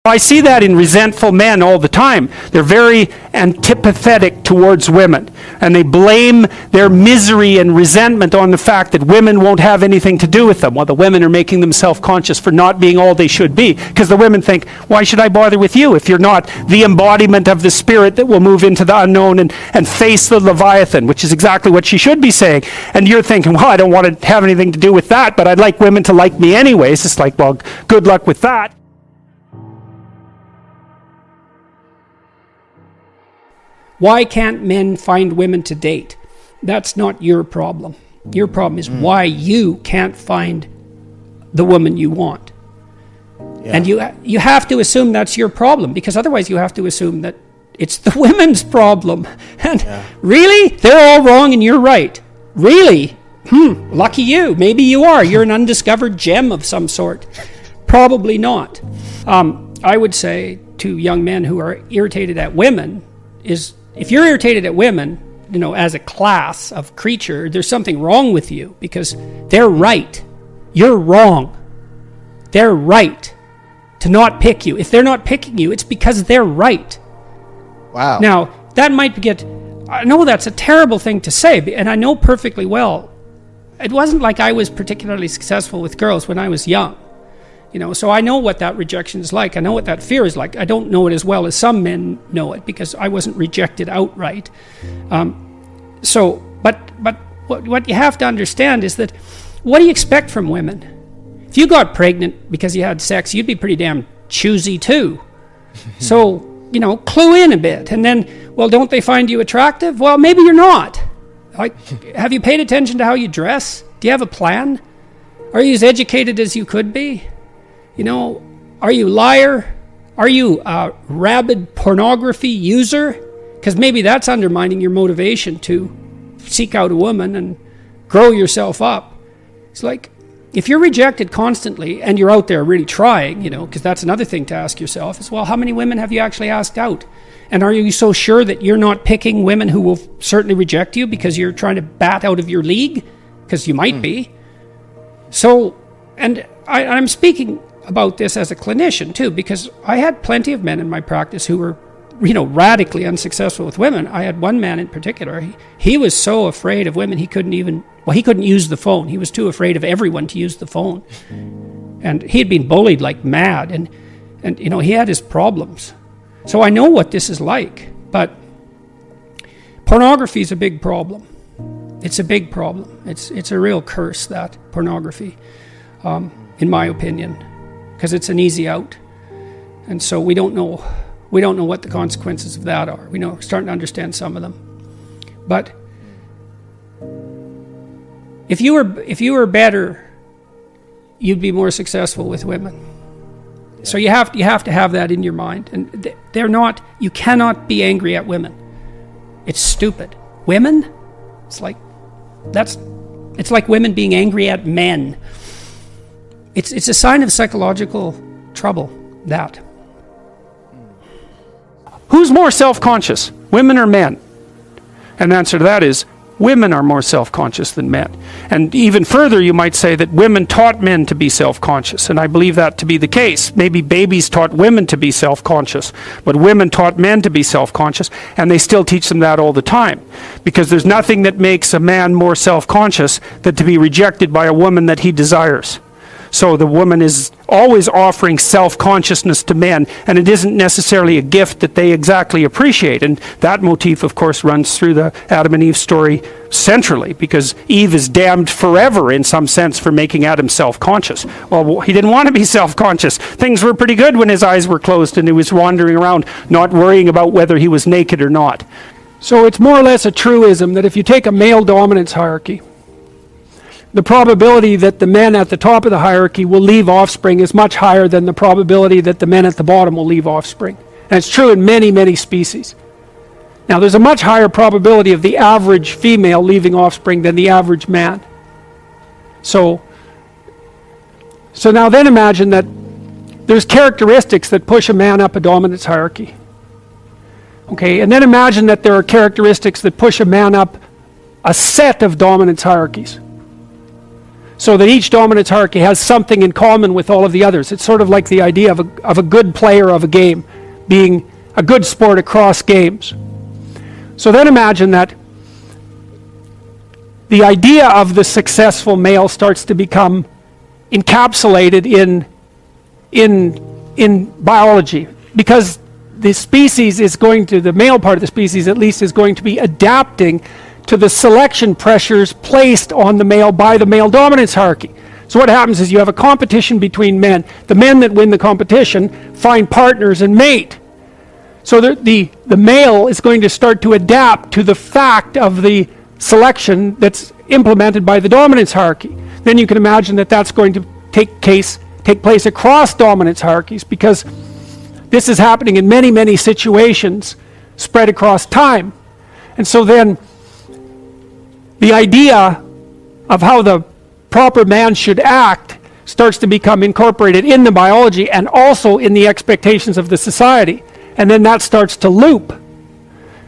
I see that in resentful men all the time. They're very antipathetic towards women, and they blame their misery and resentment on the fact that women won't have anything to do with them, while the women are making them self-conscious for not being all they should be. Because the women think, why should I bother with you if you're not the embodiment of the spirit that will move into the unknown and face the Leviathan, which is exactly what she should be saying. And you're thinking, well, I don't want to have anything to do with that, but I'd like women to like me anyways. It's like, well, good luck with that. Why can't men find women to date? That's not your problem. Your problem is why you can't find the woman you want. Yeah. And you have to assume that's your problem, because otherwise you have to assume that it's the women's problem. And really? They're all wrong and you're right. Really? Lucky you. Maybe you are. You're an undiscovered gem of some sort. Probably not. I would say to young men who are irritated at women is, if you're irritated at women, as a class of creature, there's something wrong with you, because they're right. You're wrong. They're right to not pick you. If they're not picking you, it's because they're right. Wow. Now, that might I know that's a terrible thing to say, and I know perfectly well, it wasn't like I was particularly successful with girls when I was young. So I know what that rejection is like. I know what that fear is like. I don't know it as well as some men know it, because I wasn't rejected outright. But what you have to understand is that, what do you expect from women? If you got pregnant because you had sex, you'd be pretty damn choosy too. So, clue in a bit. And then, well, don't they find you attractive? Well, maybe you're not. Have you paid attention to how you dress? Do you have a plan? Are you as educated as you could be? Are you a liar? Are you a rabid pornography user? Because maybe that's undermining your motivation to seek out a woman and grow yourself up. It's like, if you're rejected constantly and you're out there really trying, because that's another thing to ask yourself, is, well, how many women have you actually asked out? And are you so sure that you're not picking women who will certainly reject you because you're trying to bat out of your league? Because you might be. So, and I'm speaking about this as a clinician too, because I had plenty of men in my practice who were, radically unsuccessful with women. I had one man in particular. He was so afraid of women he couldn't use the phone. He was too afraid of everyone to use the phone. And he had been bullied like mad, and he had his problems. So I know what this is like. But pornography is a big problem. It's a big problem. It's a real curse, that pornography, in my opinion, because it's an easy out. And so we don't know what the consequences of that are. We're starting to understand some of them. But if you were better, you'd be more successful with women. So you have to have that in your mind. And you cannot be angry at women. It's stupid. Women? It's like women being angry at men. It's a sign of psychological trouble, that. Who's more self-conscious, women or men? And the answer to that is, women are more self-conscious than men. And even further, you might say that women taught men to be self-conscious, and I believe that to be the case. Maybe babies taught women to be self-conscious, but women taught men to be self-conscious, and they still teach them that all the time. Because there's nothing that makes a man more self-conscious than to be rejected by a woman that he desires. So the woman is always offering self-consciousness to men, and it isn't necessarily a gift that they exactly appreciate. And that motif, of course, runs through the Adam and Eve story centrally, because Eve is damned forever, in some sense, for making Adam self-conscious. Well, he didn't want to be self-conscious. Things were pretty good when his eyes were closed and he was wandering around, not worrying about whether he was naked or not. So it's more or less a truism that if you take a male dominance hierarchy, the probability that the men at the top of the hierarchy will leave offspring is much higher than the probability that the men at the bottom will leave offspring. And it's true in many, many species. Now, there's a much higher probability of the average female leaving offspring than the average man. So now then imagine that there's characteristics that push a man up a dominance hierarchy. Okay, and then imagine that there are characteristics that push a man up a set of dominance hierarchies. so that each dominance hierarchy has something in common with all of the others. It's sort of like the idea of a good player of a game being a good sport across games. So then imagine that the idea of the successful male starts to become encapsulated in biology, because the species is going to, the male part of the species at least, is going to be adapting to the selection pressures placed on the male by the male dominance hierarchy. So what happens is you have a competition between men. The men that win the competition find partners and mate. So the male is going to start to adapt to the fact of the selection that's implemented by the dominance hierarchy. Then you can imagine that that's going to take place across dominance hierarchies, because this is happening in many, many situations spread across time. And so then the idea of how the proper man should act starts to become incorporated in the biology and also in the expectations of the society. And then that starts to loop.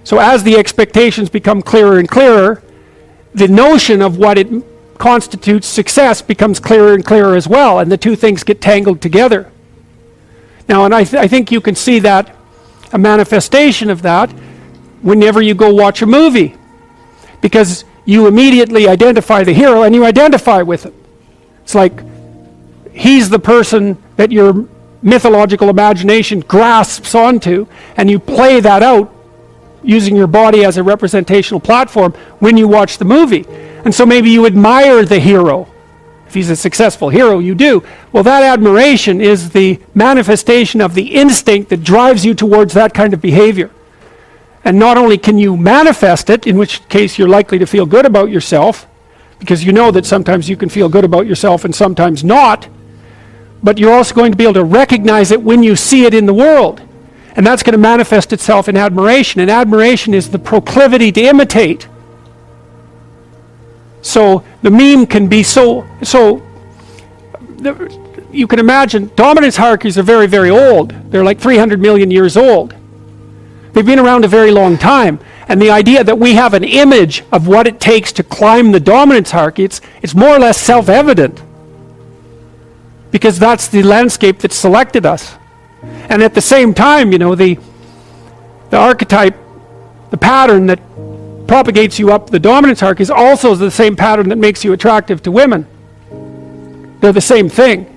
So as the expectations become clearer and clearer, the notion of what it constitutes success becomes clearer and clearer as well, and the two things get tangled together. Now, and I think you can see that, a manifestation of that, whenever you go watch a movie, because you immediately identify the hero and you identify with him. It's like he's the person that your mythological imagination grasps onto, and you play that out using your body as a representational platform when you watch the movie. And so maybe you admire the hero. If he's a successful hero, you do. Well, that admiration is the manifestation of the instinct that drives you towards that kind of behavior. And not only can you manifest it, in which case you're likely to feel good about yourself, because you know that sometimes you can feel good about yourself and sometimes not, but you're also going to be able to recognize it when you see it in the world. And that's going to manifest itself in admiration. And admiration is the proclivity to imitate. So the meme can be you can imagine, dominance hierarchies are very, very old. They're like 300 million years old. They've been around a very long time. And the idea that we have an image of what it takes to climb the dominance hierarchy, it's more or less self-evident. Because that's the landscape that selected us. And at the same time, you know, the archetype, the pattern that propagates you up the dominance hierarchy is also the same pattern that makes you attractive to women. They're the same thing.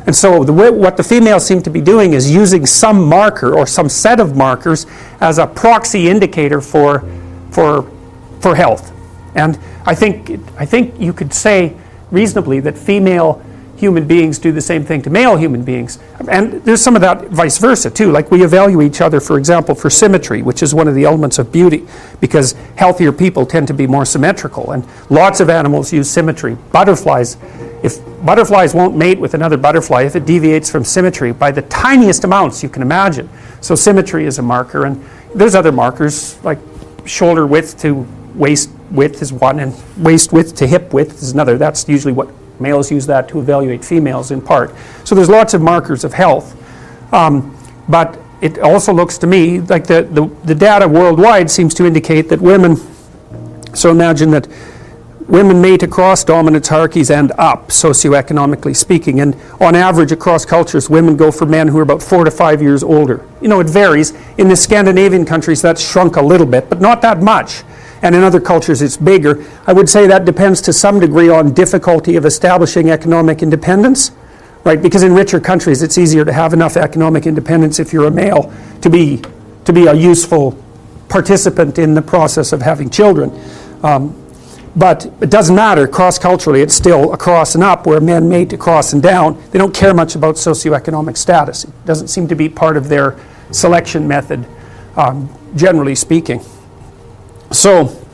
And so what the females seem to be doing is using some marker or some set of markers as a proxy indicator for health. And I think you could say reasonably that female human beings do the same thing to male human beings. And there's some of that vice versa too. Like we evaluate each other, for example, for symmetry, which is one of the elements of beauty, because healthier people tend to be more symmetrical. And lots of animals use symmetry. Butterflies, if butterflies won't mate with another butterfly if it deviates from symmetry by the tiniest amounts you can imagine. So symmetry is a marker, and there's other markers like shoulder width to waist width is one, and waist width to hip width is another. That's usually what males use that to evaluate females in part. So there's lots of markers of health. But it also looks to me like the data worldwide seems to indicate that women, so imagine that women mate across dominance hierarchies and up, socioeconomically speaking. And on average, across cultures, women go for men who are about 4 to 5 years older. You know, it varies. In the Scandinavian countries, that's shrunk a little bit, but not that much. And in other cultures, it's bigger. I would say that depends to some degree on difficulty of establishing economic independence, right? Because in richer countries, it's easier to have enough economic independence if you're a male to be a useful participant in the process of having children. But it doesn't matter. Cross-culturally, it's still across and up, where men mate across and down. They don't care much about socioeconomic status. It doesn't seem to be part of their selection method, generally speaking. So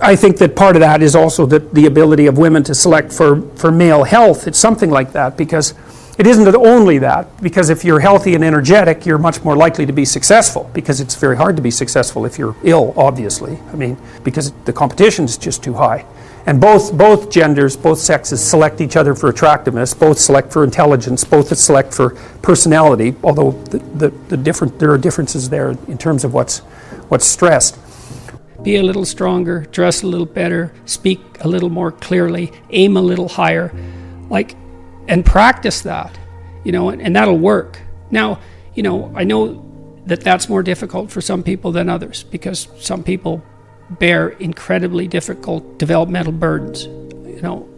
I think that part of that is also the ability of women to select for male health. It's something like that, because it isn't only that, because if you're healthy and energetic, you're much more likely to be successful, because it's very hard to be successful if you're ill, obviously. I mean, because the competition is just too high. And both genders, both sexes select each other for attractiveness, both select for intelligence, both select for personality, although there are differences there in terms of what's stressed. be a little stronger, dress a little better, speak a little more clearly, aim a little higher, and practice that, and that'll work. Now, I know that that's more difficult for some people than others, because some people bear incredibly difficult developmental burdens,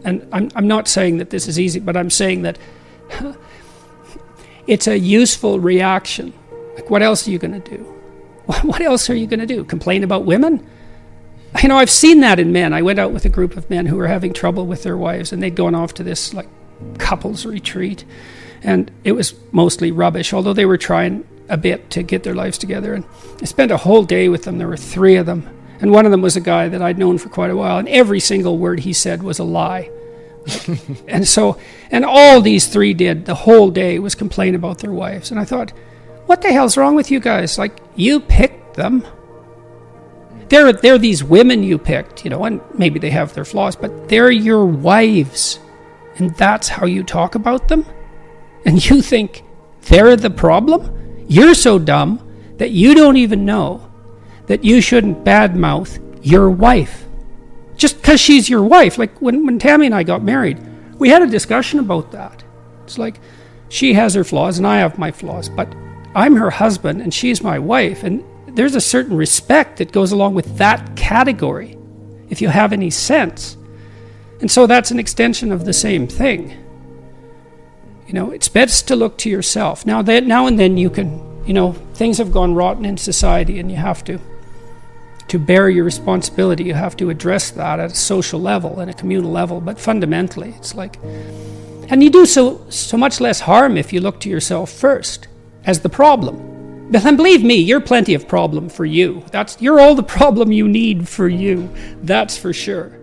and I'm not saying that this is easy, but I'm saying that it's a useful reaction. What else are you going to do? What else are you going to do? Complain about women? I've seen that in men. I went out with a group of men who were having trouble with their wives, and they'd gone off to this couples retreat, and it was mostly rubbish, although they were trying a bit to get their lives together. And I spent a whole day with them. There were 3 of them, and one of them was a guy that I'd known for quite a while, and every single word he said was a lie. And all these 3 did the whole day was complain about their wives. And I thought, what the hell's wrong with you guys? You picked them. They're these women you picked, and maybe they have their flaws, but they're your wives. And that's how you talk about them? And you think they're the problem? You're so dumb that you don't even know that you shouldn't badmouth your wife. Just because she's your wife. When Tammy and I got married, we had a discussion about that. It's she has her flaws and I have my flaws, but I'm her husband and she's my wife, and there's a certain respect that goes along with that category, if you have any sense. And so that's an extension of the same thing. It's best to look to yourself. Now and then you can, things have gone rotten in society, and you have to bear your responsibility. You have to address that at a social level and a communal level. But fundamentally, it's and you do so much less harm if you look to yourself first as the problem. But then believe me, you're plenty of problem for you. You're all the problem you need for you. That's for sure.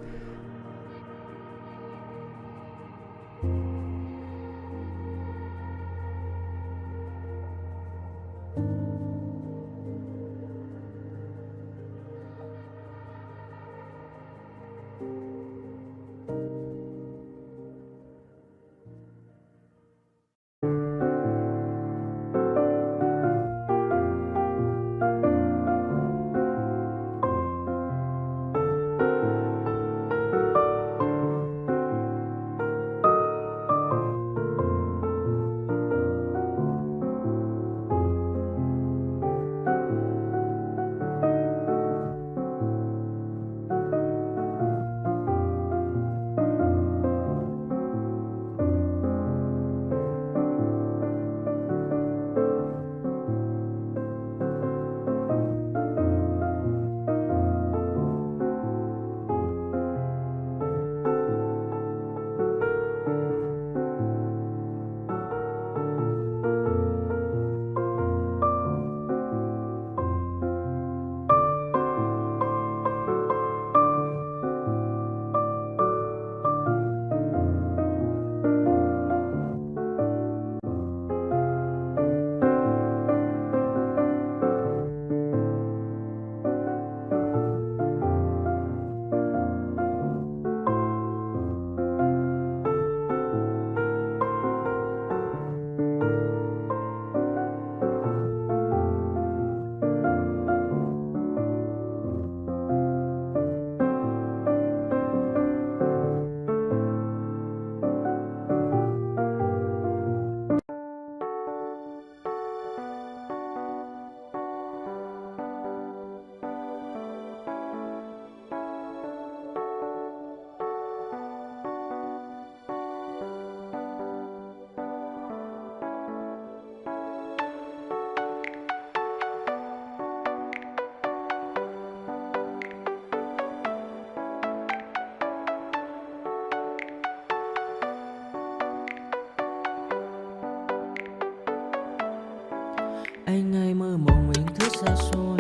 Anh ai mơ mộng mình thức xa xôi,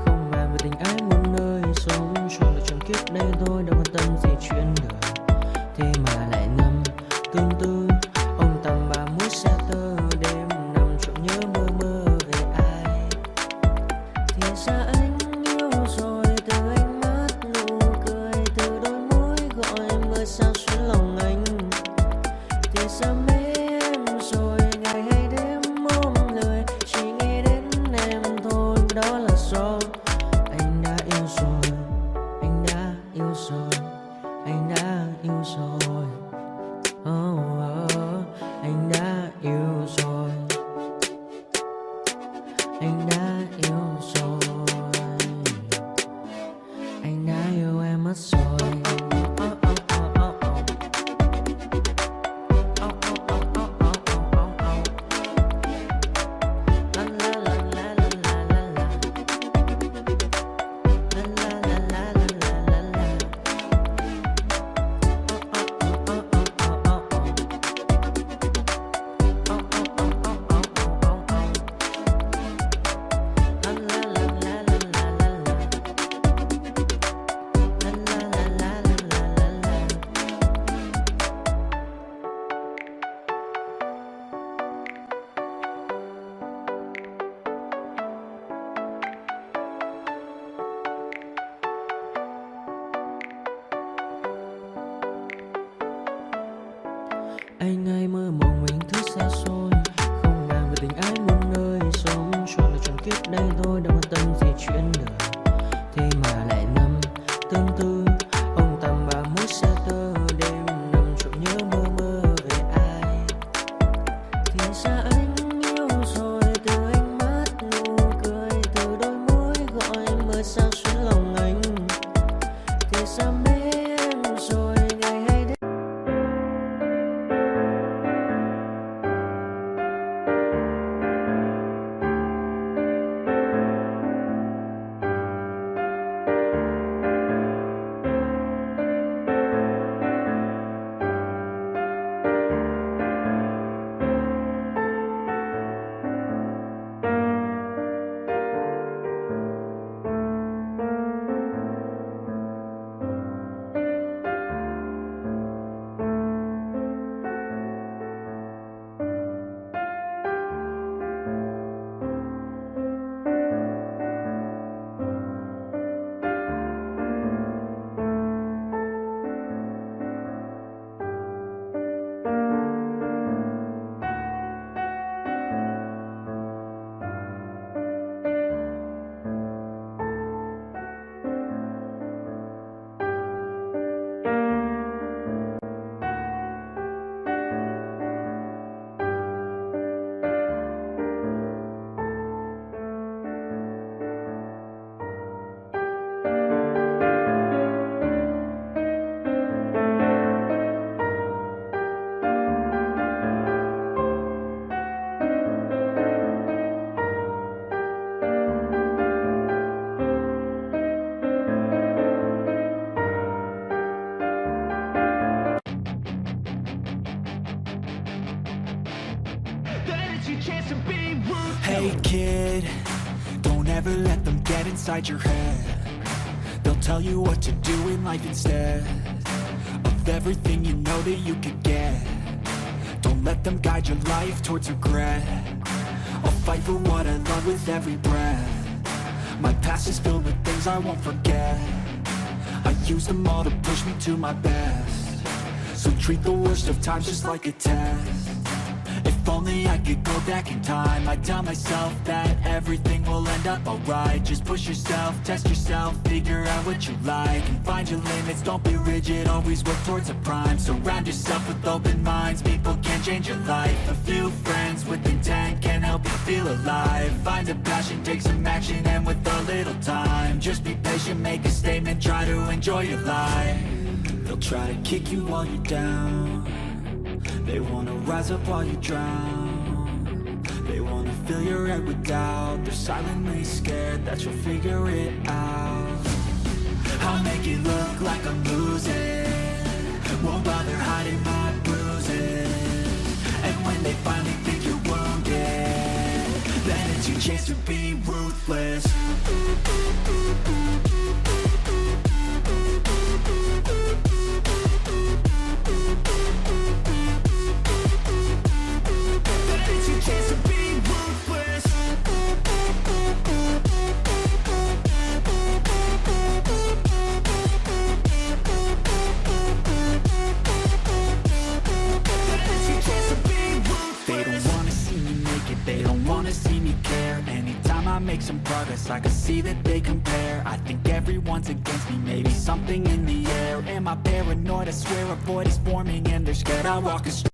không màng về tình ái muôn nơi, sống cho là trọn kiếp đây thôi, đâu quan tâm gì chuyện đời. Thế mà lại ngâm tương tư, ông tầm bà mút xe tơ, đêm nằm trộm nhớ mơ mơ về ai. Thì ra anh yêu rồi, từ ánh mắt nụ cười, từ đôi môi gọi mưa sao xuyến lòng anh. Thì ra mê em rồi, ngày hay đêm ôm lời, chỉ nghĩ đến em thôi, đó là yêu rồi, anh đã yêu rồi, anh đã yêu em mất rồi. Anh hay mơ mộng mình thứ xa xôi, không màng về tình ái muôn nơi, sống cho là trọn kiếp đây thôi, đâu quan tâm gì chuyện đời. Thế mà lại nằm tương tư, ông tầm ba mối xa tơ, đêm nằm trộm nhớ mơ mơ về ai. Thì ra anh yêu rồi, từ ánh mắt nụ cười, từ đôi môi gọi anh mới sao xuyến lòng anh. Thì ra mê em rồi, ngày hay đêm. Hey kid, don't ever let them get inside your head. They'll tell you what to do in life instead of everything you know that you could get. Don't let them guide your life towards regret. I'll fight for what I love with every breath. My past is filled with things I won't forget. I use them all to push me to my best. So treat the worst of times just like a test. If only I could go back in time, I'd tell myself that everything will end up alright. Just push yourself, test yourself, figure out what you like, and find your limits, don't be rigid, always work towards a prime. Surround yourself with open minds, people can change your life. A few friends with intent can help you feel alive. Find a passion, take some action, and with a little time, just be patient, make a statement, try to enjoy your life. They'll try to kick you while you're down. They wanna rise up while you drown. They wanna fill your head with doubt. They're silently scared that you'll figure it out. I'll make it look like I'm losing, won't bother hiding my bruises. And when they finally think you're wounded, then it's your chance to be ruthless. Make some progress, I can see that they compare. I think everyone's against me, maybe something in the air. Am I paranoid? I swear a void is forming and they're scared I walk a